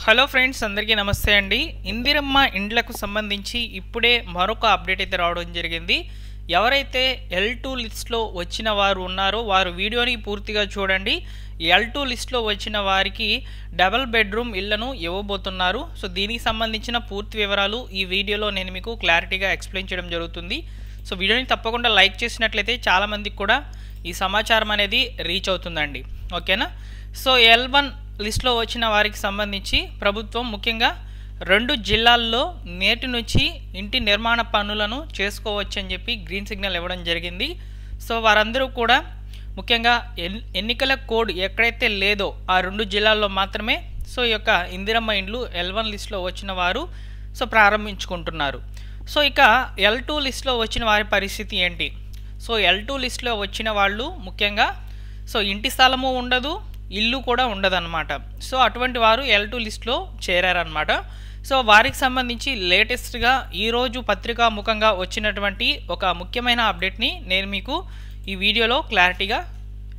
Hello friends, అందరికీ నమస్తే అండి. ఇందిరమ్మ ఇండ్లకు సంబంధించి ఇప్పుడే మరొక అప్డేట్ అయితే రావడం జరిగింది. ఎవరైతే L2 లిస్ట్లో వచ్చిన వారు ఉన్నారో వారు వీడియోని పూర్తిగా చూడండి. L2 లిస్ట్లో వచ్చిన వారికి డబుల్ బెడ్రూమ్ ఇళ్లను ఇవ్వబోతున్నారు. సో దీనికి సంబంధించిన పూర్తి వివరాలు ఈ వీడియోలో నేను మీకు క్లారిటీగా ఎక్స్ప్లెయిన్ చేయడం జరుగుతుంది. సో వీడియోని తప్పకుండా లైక్ చేసినట్లయితే చాలామందికి కూడా ఈ సమాచారం అనేది రీచ్ అవుతుందండి. ఓకేనా? సో L1 లిస్ట్లో వచ్చిన వారికి సంబంధించి ప్రభుత్వం ముఖ్యంగా 2 జిల్లాల్లో నేటి నుంచి ఇంటి నిర్మాణ పనులను చేసుకోవచ్చని చెప్పి గ్రీన్ సిగ్నల్ ఇవ్వడం జరిగింది. సో వారందరూ కూడా ముఖ్యంగా ఎన్నికల కోడ్ ఎక్కడైతే లేదో ఆ 2 జిల్లాల్లో మాత్రమే సో ఈ యొక్క ఇందిరమ్మ ఇండ్లు L1 లిస్ట్లో వచ్చిన వారు సో ప్రారంభించుకుంటున్నారు. సో ఇక L2 లిస్ట్లో వచ్చిన వారి పరిస్థితి ఏంటి? సో L2 లిస్ట్లో వచ్చిన వాళ్ళు ముఖ్యంగా సో ఇంటి స్థలము ఉండదు, ఇల్లు కూడా ఉండదన్నమాట. సో అటువంటి వారు L2 లిస్ట్లో చేరారనమాట. సో వారికి సంబంధించి లేటెస్ట్గా ఈరోజు పత్రికా ముఖంగా వచ్చినటువంటి ఒక ముఖ్యమైన అప్డేట్ని నేను మీకు ఈ వీడియోలో క్లారిటీగా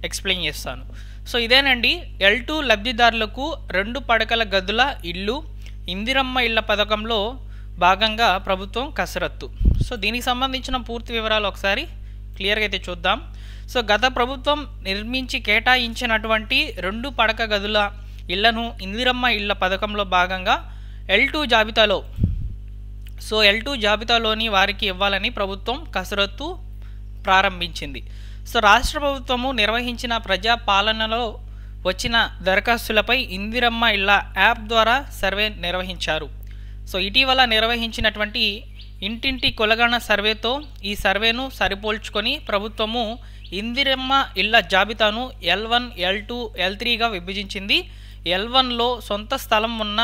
ఎక్స్ప్లెయిన్ చేస్తాను. సో ఇదేనండి, L2 లబ్ధిదారులకు 2 పడకల గదుల ఇల్లు ఇందిరమ్మ ఇళ్ల పథకంలో భాగంగా ప్రభుత్వం కసరత్తు. సో దీనికి సంబంధించిన పూర్తి వివరాలు ఒకసారి క్లియర్గా అయితే చూద్దాం. సో గత ప్రభుత్వం నిర్మించి కేటాయించినటువంటి 2 పడక గదుల ఇళ్లను ఇందిరమ్మ ఇళ్ల పథకంలో భాగంగా L2 జాబితాలోని వారికి ఇవ్వాలని ప్రభుత్వం కసరత్తు ప్రారంభించింది. సో రాష్ట్ర ప్రభుత్వము నిర్వహించిన ప్రజా పాలనలో వచ్చిన దరఖాస్తులపై ఇందిరమ్మ ఇళ్ల యాప్ ద్వారా సర్వే నిర్వహించారు. సో ఇటీవల నిర్వహించినటువంటి ఇంటింటి కొలగణ సర్వేతో ఈ సర్వేను సరిపోల్చుకొని ప్రభుత్వము ఇందిరమ్మ ఇళ్ల జాబితాను L1, L2, L3గా విభజించింది. L1లో సొంత స్థలం ఉన్న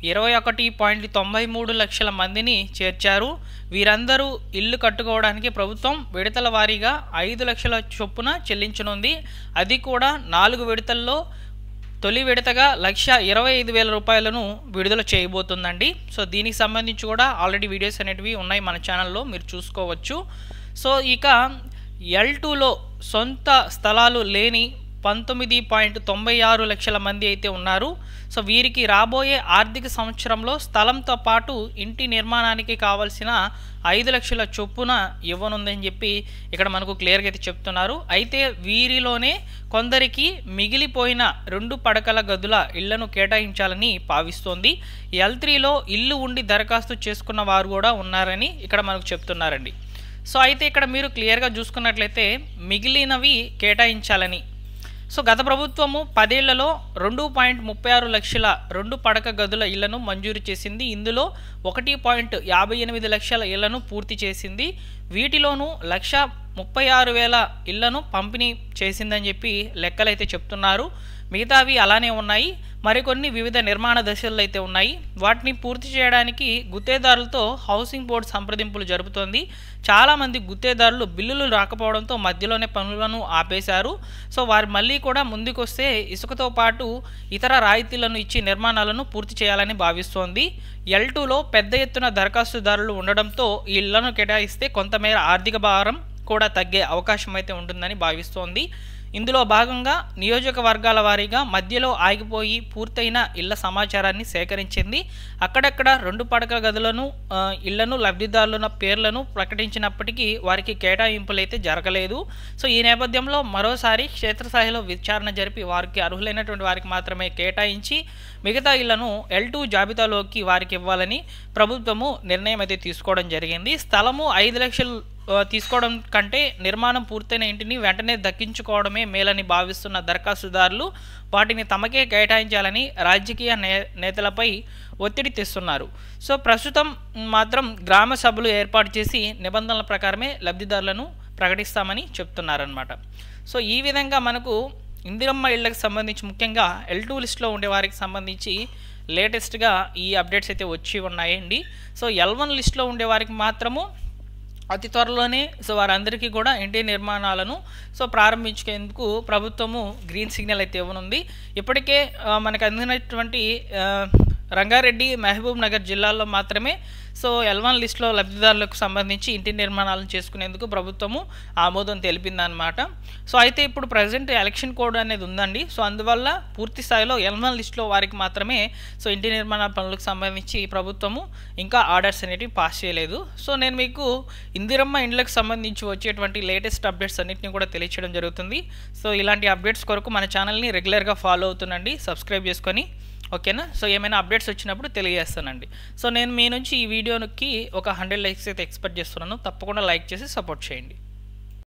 21.93 లక్షల మందిని చేర్చారు. వీరందరూ ఇల్లు కట్టుకోవడానికి ప్రభుత్వం విడతల వారీగా 5 లక్షల చొప్పున చెల్లించనుంది. అది కూడా 4 విడతల్లో తొలి విడతగా 1,25,000 రూపాయలను విడుదల చేయబోతుందండి. సో దీనికి సంబంధించి కూడా ఆల్రెడీ వీడియోస్ అనేటివి ఉన్నాయి మన ఛానల్లో, మీరు చూసుకోవచ్చు. సో ఇక L2లో సొంత స్థలాలు లేని 19.96 లక్షల మంది అయితే ఉన్నారు. సో వీరికి రాబోయే ఆర్థిక సంవత్సరంలో స్థలంతో పాటు ఇంటి నిర్మాణానికి కావాల్సిన 5 లక్షల చొప్పున ఇవ్వనుందని చెప్పి ఇక్కడ మనకు క్లియర్గా అయితే చెప్తున్నారు. అయితే వీరిలోనే కొందరికి మిగిలిపోయిన 2 పడకల గదుల ఇళ్లను కేటాయించాలని భావిస్తోంది. L3లో ఇల్లు ఉండి దరఖాస్తు చేసుకున్న వారు కూడా ఉన్నారని ఇక్కడ మనకు చెప్తున్నారండి. సో అయితే ఇక్కడ మీరు క్లియర్గా చూసుకున్నట్లయితే మిగిలినవి కేటాయించాలని సో గత ప్రభుత్వము 10 ఏళ్లలో 2.36 లక్షల 2 పడక గదుల ఇళ్లను మంజూరు చేసింది. ఇందులో 1.58 లక్షల ఇళ్లను పూర్తి చేసింది. వీటిలోనూ 1,36,000 ఇళ్లను పంపిణీ చేసిందని చెప్పి లెక్కలైతే చెప్తున్నారు. మిగతావి అలానే ఉన్నాయి. మరికొన్ని వివిధ నిర్మాణ దశల్లో అయితే ఉన్నాయి. వాటిని పూర్తి చేయడానికి గుత్తేదారులతో హౌసింగ్ బోర్డు సంప్రదింపులు జరుపుతోంది. చాలామంది గుత్తేదారులు బిల్లులు రాకపోవడంతో మధ్యలోనే పనులను ఆపేశారు. సో వారు మళ్ళీ కూడా ముందుకొస్తే ఇసుకతో పాటు ఇతర రాయితీలను ఇచ్చి నిర్మాణాలను పూర్తి చేయాలని భావిస్తోంది. L2లో పెద్ద ఎత్తున దరఖాస్తుదారులు ఉండడంతో ఈ ఇళ్లను కేటాయిస్తే కొంతమేర ఆర్థిక భారం కూడా తగ్గే అవకాశం అయితే ఉంటుందని భావిస్తోంది. ఇందులో భాగంగా నియోజకవర్గాల వారీగా మధ్యలో ఆగిపోయి పూర్తయిన ఇళ్ల సమాచారాన్ని సేకరించింది. అక్కడక్కడ 2 పడక గదులను ఇళ్లను లబ్ధిదారుల పేర్లను ప్రకటించినప్పటికీ వారికి కేటాయింపులు అయితే జరగలేదు. సో ఈ నేపథ్యంలో మరోసారి క్షేత్రస్థాయిలో విచారణ జరిపి వారికి అర్హులైనటువంటి వారికి మాత్రమే కేటాయించి మిగతా ఇళ్లను L2 జాబితాలోకి వారికి ఇవ్వాలని ప్రభుత్వము నిర్ణయం అయితే తీసుకోవడం జరిగింది. స్థలము 5 లక్షలు తీసుకోవడం కంటే నిర్మాణం పూర్తయిన ఇంటిని వెంటనే దక్కించుకోవడమే మేలని భావిస్తున్న దరఖాస్తుదారులు వాటిని తమకే కేటాయించాలని రాజకీయ నేతలపై ఒత్తిడి తెస్తున్నారు. సో ప్రస్తుతం మాత్రం గ్రామ సభలు ఏర్పాటు చేసి నిబంధనల ప్రకారమే లబ్ధిదారులను ప్రకటిస్తామని చెప్తున్నారన్నమాట. సో ఈ విధంగా మనకు ఇందిరమ్మ ఇళ్లకు సంబంధించి ముఖ్యంగా L2 లిస్ట్లో ఉండే వారికి సంబంధించి లేటెస్ట్గా ఈ అప్డేట్స్ అయితే వచ్చి ఉన్నాయండి. సో L1 లిస్ట్లో ఉండే వారికి మాత్రము అతి త్వరలోనే సో వారందరికీ కూడా ఇంటి నిర్మాణాలను సో ప్రారంభించేందుకు ప్రభుత్వము గ్రీన్ సిగ్నల్ అయితే ఇవ్వనుంది. ఇప్పటికే మనకు అందినటువంటి రంగారెడ్డి, మహబూబ్ నగర్ జిల్లాల్లో మాత్రమే సో L1 లిస్టులో లబ్ధిదారులకు సంబంధించి ఇంటి నిర్మాణాలను చేసుకునేందుకు ప్రభుత్వము ఆమోదం తెలిపిందనమాట. సో అయితే ఇప్పుడు ప్రజెంట్ ఎలక్షన్ కోడ్ అనేది ఉందండి. సో అందువల్ల పూర్తి స్థాయిలో L1 లిస్టులో వారికి మాత్రమే సో ఇంటి నిర్మాణ పనులకు సంబంధించి ప్రభుత్వము ఇంకా ఆర్డర్స్ అనేటివి పాస్ చేయలేదు. సో నేను మీకు ఇందిరమ్మ ఇండ్లకు సంబంధించి వచ్చేటువంటి లేటెస్ట్ అప్డేట్స్ అన్నింటినీ కూడా తెలియచేయడం జరుగుతుంది. సో ఇలాంటి అప్డేట్స్ కొరకు మన ఛానల్ని రెగ్యులర్గా ఫాలో అవుతుండండి, సబ్స్క్రైబ్ చేసుకొని, ఓకేనా. సో ఏమైనా అప్డేట్స్ వచ్చినప్పుడు తెలియజేస్తానండి. సో నేను మీ నుంచి ఈ వీడియోకి ఒక 100 లైక్స్ అయితే ఎక్స్పెక్ట్ చేస్తున్నాను. తప్పకుండా లైక్ చేసి సపోర్ట్ చేయండి.